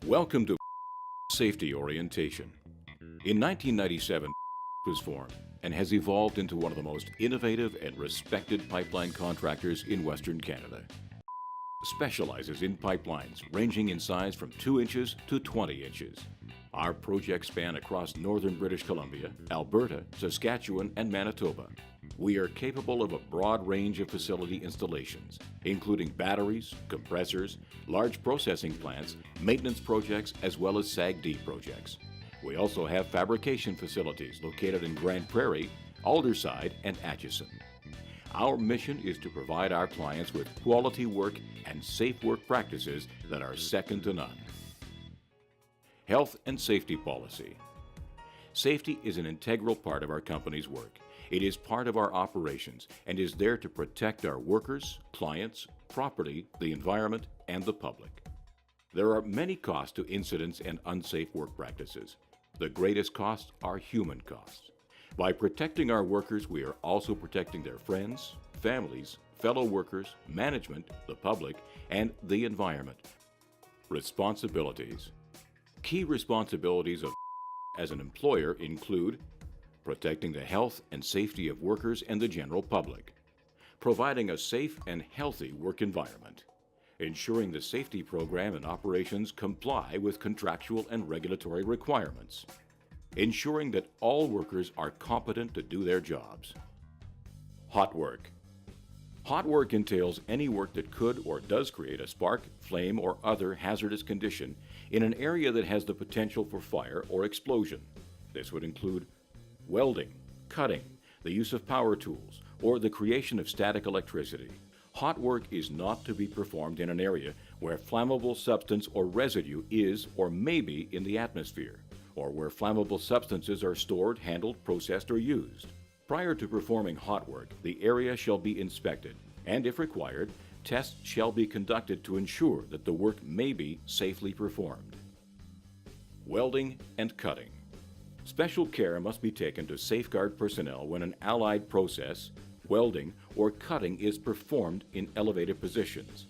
Welcome to Safety Orientation. In 1997, was formed and has evolved into one of the most innovative and respected pipeline contractors in Western Canada. Specializes in pipelines ranging in size from 2 inches to 20 inches. Our projects span across northern British Columbia, Alberta, Saskatchewan, and Manitoba. We are capable of a broad range of facility installations, including batteries, compressors, large processing plants, maintenance projects, as well as SAGD projects. We also have fabrication facilities located in Grande Prairie, Aldersyde, and Atchison. Our mission is to provide our clients with quality work and safe work practices that are second to none. Health and safety policy. Safety is an integral part of our company's work. It is part of our operations and is there to protect our workers, clients, property, the environment, and the public. There are many costs to incidents and unsafe work practices. The greatest costs are human costs. By protecting our workers, we are also protecting their friends, families, fellow workers, management, the public, and the environment. Responsibilities. Key responsibilities of as an employer include protecting the health and safety of workers and the general public, providing a safe and healthy work environment, ensuring the safety program and operations comply with contractual and regulatory requirements, ensuring that all workers are competent to do their jobs. Hot work. Hot work entails any work that could or does create a spark, flame, or other hazardous condition in an area that has the potential for fire or explosion. This would include welding, cutting, the use of power tools, or the creation of static electricity. Hot work is not to be performed in an area where flammable substance or residue is or may be in the atmosphere, or where flammable substances are stored, handled, processed, or used. Prior to performing hot work, the area shall be inspected, and if required, tests shall be conducted to ensure that the work may be safely performed. Welding and cutting. Special care must be taken to safeguard personnel when an allied process, welding, or cutting is performed in elevated positions.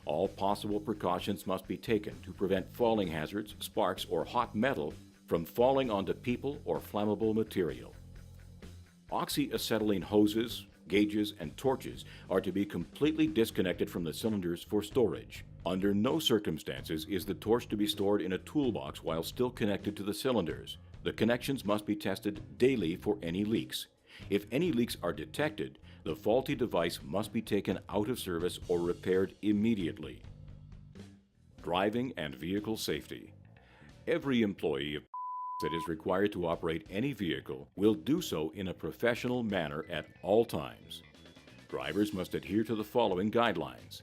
All possible precautions must be taken to prevent falling hazards, sparks, or hot metal from falling onto people or flammable material. Oxyacetylene hoses, gauges, and torches are to be completely disconnected from the cylinders for storage. Under no circumstances is the torch to be stored in a toolbox while still connected to the cylinders. The connections must be tested daily for any leaks. If any leaks are detected, the faulty device must be taken out of service or repaired immediately. Driving and vehicle safety. Every employee of that is required to operate any vehicle will do so in a professional manner at all times. Drivers must adhere to the following guidelines.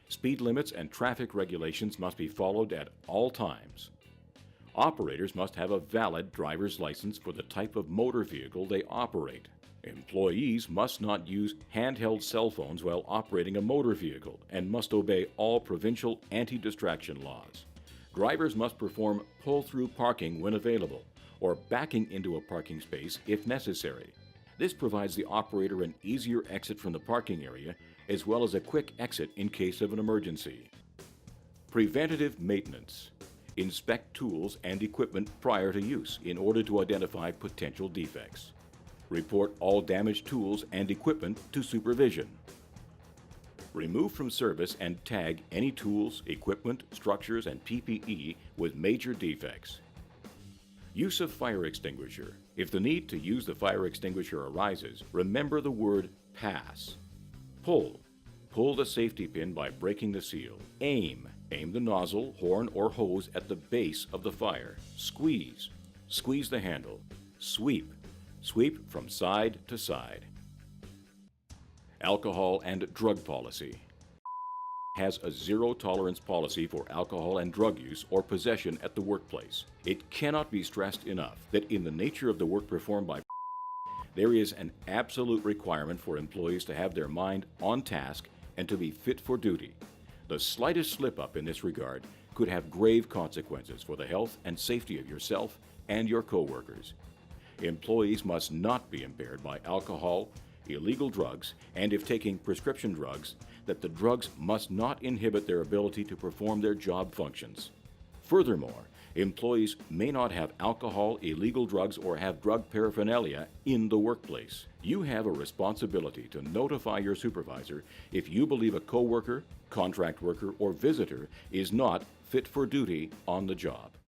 Speed limits and traffic regulations must be followed at all times. Operators must have a valid driver's license for the type of motor vehicle they operate. Employees must not use handheld cell phones while operating a motor vehicle and must obey all provincial anti-distraction laws. Drivers must perform pull-through parking when available, or backing into a parking space if necessary. This provides the operator an easier exit from the parking area, as well as a quick exit in case of an emergency. Preventative maintenance. Inspect tools and equipment prior to use in order to identify potential defects. Report all damaged tools and equipment to supervision. Remove from service and tag any tools, equipment, structures, and PPE with major defects. Use of fire extinguisher. If the need to use the fire extinguisher arises, remember the word pass. Pull. Pull the safety pin by breaking the seal. Aim. Aim the nozzle, horn, or hose at the base of the fire. Squeeze. Squeeze the handle. Sweep. Sweep from side to side. Alcohol and drug policy. Has a zero-tolerance policy for alcohol and drug use or possession at the workplace. It cannot be stressed enough that in the nature of the work performed by there is an absolute requirement for employees to have their mind on task and to be fit for duty. The slightest slip-up in this regard could have grave consequences for the health and safety of yourself and your co-workers. Employees must not be impaired by alcohol, illegal drugs, and if taking prescription drugs, that the drugs must not inhibit their ability to perform their job functions. Furthermore, employees may not have alcohol, illegal drugs, or have drug paraphernalia in the workplace. You have a responsibility to notify your supervisor if you believe a coworker, contract worker, or visitor is not fit for duty on the job.